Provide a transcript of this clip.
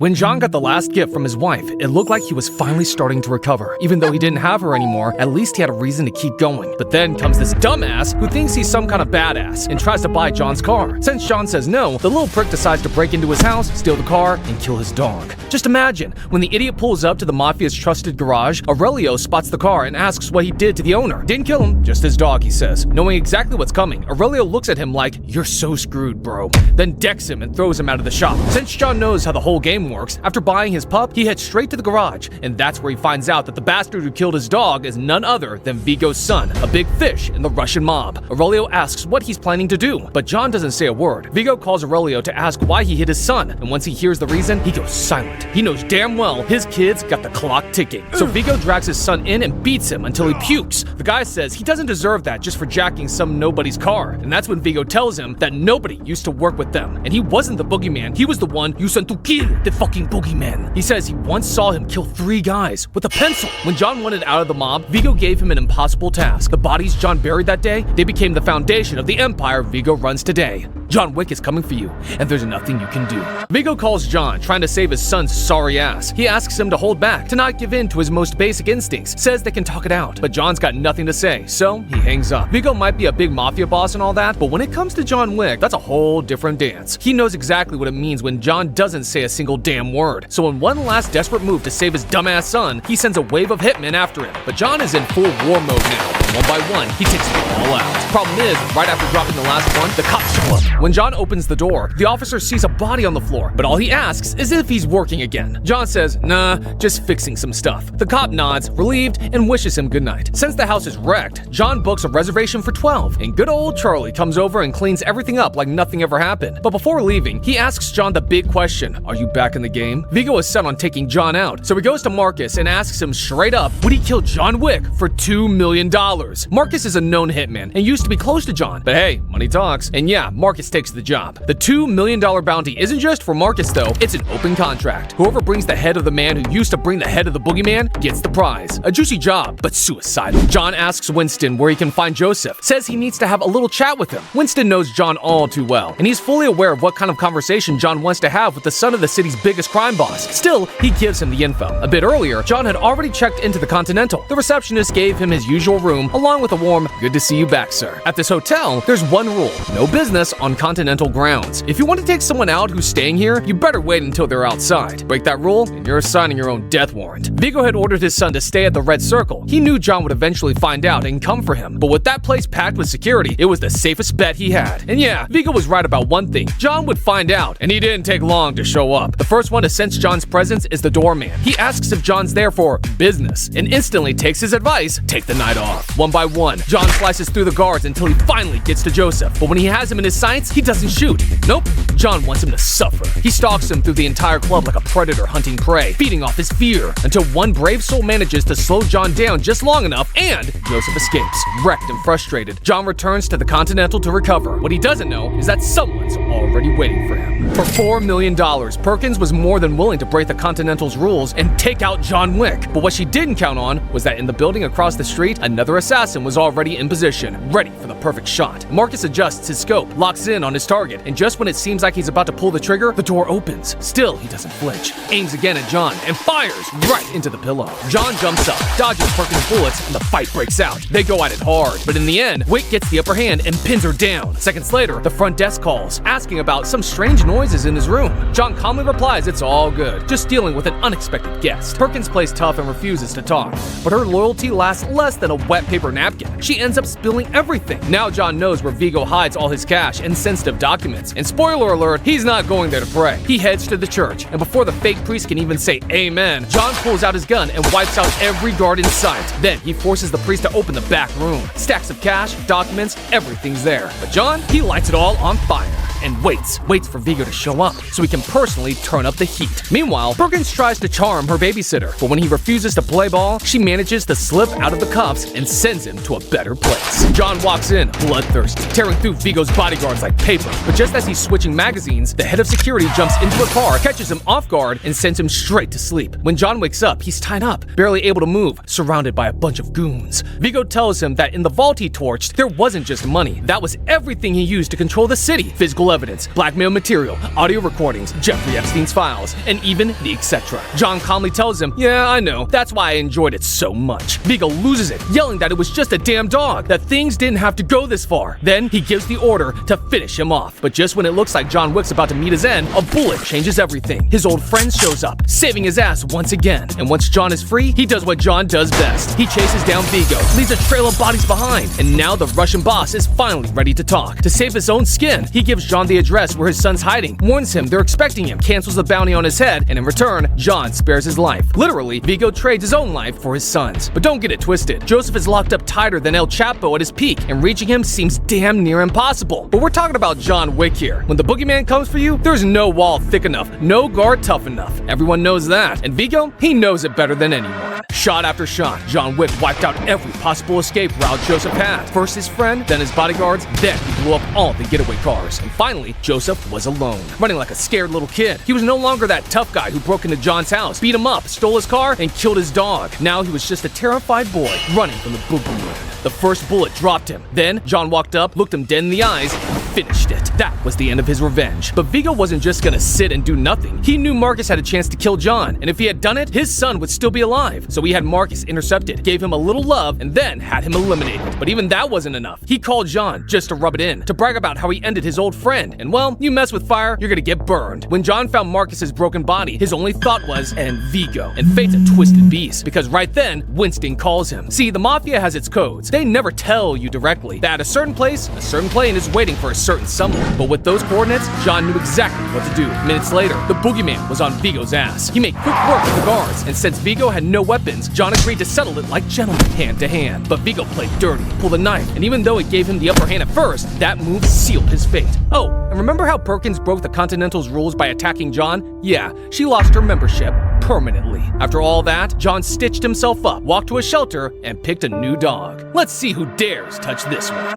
When John got the last gift from his wife, it looked like he was finally starting to recover. Even though he didn't have her anymore, at least he had a reason to keep going. But then comes this dumbass who thinks he's some kind of badass and tries to buy John's car. Since John says no, the little prick decides to break into his house, steal the car, and kill his dog. Just imagine, when the idiot pulls up to the mafia's trusted garage, Aurelio spots the car and asks what he did to the owner. Didn't kill him, just his dog, he says. Knowing exactly what's coming, Aurelio looks at him like, "You're so screwed, bro." Then decks him and throws him out of the shop. Since John knows how the whole game works, after buying his pup, he heads straight to the garage, and that's where he finds out that the bastard who killed his dog is none other than Vigo's son, a big fish in the Russian mob. Aurelio asks what he's planning to do, but John doesn't say a word. Vigo calls Aurelio to ask why he hit his son, and once he hears the reason, he goes silent. He knows damn well his kid's got the clock ticking. So Vigo drags his son in and beats him until he pukes. The guy says he doesn't deserve that just for jacking some nobody's car, and that's when Vigo tells him that nobody used to work with them, and he wasn't the boogeyman, he was the one you sent to kill the fucking boogeyman. He says he once saw him kill 3 guys with a pencil. When John wanted out of the mob, Vigo gave him an impossible task. The bodies John buried that day, they became the foundation of the empire Vigo runs today. John Wick is coming for you, and there's nothing you can do. Vigo calls John, trying to save his son's sorry ass. He asks him to hold back, to not give in to his most basic instincts, says they can talk it out, but John's got nothing to say, so he hangs up. Vigo might be a big mafia boss and all that, but when it comes to John Wick, that's a whole different dance. He knows exactly what it means when John doesn't say a single damn word. So in one last desperate move to save his dumbass son, he sends a wave of hitmen after him. But John is in full war mode now. One by one, he takes them all out. Problem is, right after dropping the last one, the cops show up. When John opens the door, the officer sees a body on the floor, but all he asks is if he's working again. John says, "Nah, just fixing some stuff." The cop nods, relieved, and wishes him goodnight. Since the house is wrecked, John books a reservation for 12, and good old Charlie comes over and cleans everything up like nothing ever happened. But before leaving, he asks John the big question, "Are you back in the game?" Vigo is set on taking John out, so he goes to Marcus and asks him straight up, would he kill John Wick for $2 million? Marcus is a known hitman and used to be close to John, but hey, money talks. And yeah, Marcus takes the job. The $2 million bounty isn't just for Marcus though, it's an open contract. Whoever brings the head of the man who used to bring the head of the boogeyman gets the prize. A juicy job, but suicidal. John asks Winston where he can find Joseph, says he needs to have a little chat with him. Winston knows John all too well, and he's fully aware of what kind of conversation John wants to have with the son of the city's biggest crime boss. Still, he gives him the info. A bit earlier, John had already checked into the Continental. The receptionist gave him his usual room, along with a warm, "Good to see you back, sir." At this hotel, there's one rule: no business on Continental grounds. If you want to take someone out who's staying here, you better wait until they're outside. Break that rule, and you're signing your own death warrant. Vigo had ordered his son to stay at the Red Circle. He knew John would eventually find out and come for him, but with that place packed with security, it was the safest bet he had. And yeah, Vigo was right about one thing: John would find out, and he didn't take long to show up. The first one to sense John's presence is the doorman. He asks if John's there for business, and instantly takes his advice: take the night off. One by one, John slices through the guards until he finally gets to Joseph, but when he has him in his sights, he doesn't shoot. Nope, John wants him to suffer. He stalks him through the entire club like a predator hunting prey, feeding off his fear, until one brave soul manages to slow John down just long enough, and Joseph escapes. Wrecked and frustrated, John returns to the Continental to recover. What he doesn't know is that someone's already waiting for him. For $4 million, Perkins was more than willing to break the Continental's rules and take out John Wick. But what she didn't count on was that in the building across the street, another assassin was already in position, ready for the perfect shot. Marcus adjusts his scope, locks in on his target, and just when it seems like he's about to pull the trigger, the door opens. Still, he doesn't flinch, aims again at John, and fires right into the pillow. John jumps up, dodges Perkins' bullets, and the fight breaks out. They go at it hard, but in the end, Wick gets the upper hand and pins her down. Seconds later, the front desk calls, asking about some strange noises in his room. John calmly replies it's all good, just dealing with an unexpected guest. Perkins plays tough and refuses to talk, but her loyalty lasts less than a wet paper napkin. She ends up spilling everything. Now John knows where Vigo hides all his cash and sensitive documents, and spoiler alert, he's not going there to pray. He heads to the church, and before the fake priest can even say amen, John pulls out his gun and wipes out every guard in sight. Then he forces the priest to open the back room. Stacks of cash, documents, everything's there. But John, he lights it all on fire and waits for Vigo to show up so he can personally turn up the heat. Meanwhile, Perkins tries to charm her babysitter, but when he refuses to play ball, she manages to slip out of the cuffs and sends him to a better place. John walks in, bloodthirsty, tearing through Vigo's bodyguards like paper. But just as he's switching magazines, the head of security jumps into a car, catches him off guard, and sends him straight to sleep. When John wakes up, he's tied up, barely able to move, surrounded by a bunch of goons. Vigo tells him that in the vault he torched, there wasn't just money. That was everything he used to control the city. Physical physical evidence, blackmail material, audio recordings, Jeffrey Epstein's files, and even the etc. John calmly tells him, "Yeah, I know, that's why I enjoyed it so much." Vigo loses it, yelling that it was just a damn dog, that things didn't have to go this far. Then he gives the order to finish him off. But just when it looks like John Wick's about to meet his end, a bullet changes everything. His old friend shows up, saving his ass once again. And once John is free, he does what John does best. He chases down Vigo, leaves a trail of bodies behind, and now the Russian boss is finally ready to talk. To save his own skin, he gives John the address where his son's hiding, warns him they're expecting him, cancels the bounty on his head, and in return, John spares his life. Literally, Vigo trades his own life for his son's. But don't get it twisted. Joseph is locked up tighter than El Chapo at his peak, and reaching him seems damn near impossible. But we're talking about John Wick here. When the Boogeyman comes for you, there's no wall thick enough, no guard tough enough. Everyone knows that. And Vigo, he knows it better than anyone. Shot after shot, John Wick wiped out every possible escape route Joseph had. First his friend, then his bodyguards, then he blew up all the getaway cars. And finally, Joseph was alone, running like a scared little kid. He was no longer that tough guy who broke into John's house, beat him up, stole his car, and killed his dog. Now he was just a terrified boy running from the Boogeyman. The first bullet dropped him. Then John walked up, looked him dead in the eyes, and finished it. That was the end of his revenge. But Vigo wasn't just gonna sit and do nothing. He knew Marcus had a chance to kill John, and if he had done it, his son would still be alive. So he had Marcus intercepted, gave him a little love, and then had him eliminated. But even that wasn't enough. He called John just to rub it in, to brag about how he ended his old friend. And well, you mess with fire, you're gonna get burned. When John found Marcus's broken body, his only thought was, and Vigo. And fate's a twisted beast, because right then, Winston calls him. See, the Mafia has its codes. They never tell you directly that at a certain place, a certain plane is waiting for a certain someone. But with those coordinates, John knew exactly what to do. Minutes later, the Boogeyman was on Vigo's ass. He made quick work with the guards, and since Vigo had no weapons, John agreed to settle it like gentlemen, hand to hand. But Vigo played dirty, pulled a knife, and even though it gave him the upper hand at first, that move sealed his fate. Oh, and remember how Perkins broke the Continental's rules by attacking John? Yeah, she lost her membership permanently. After all that, John stitched himself up, walked to a shelter, and picked a new dog. Let's see who dares touch this one.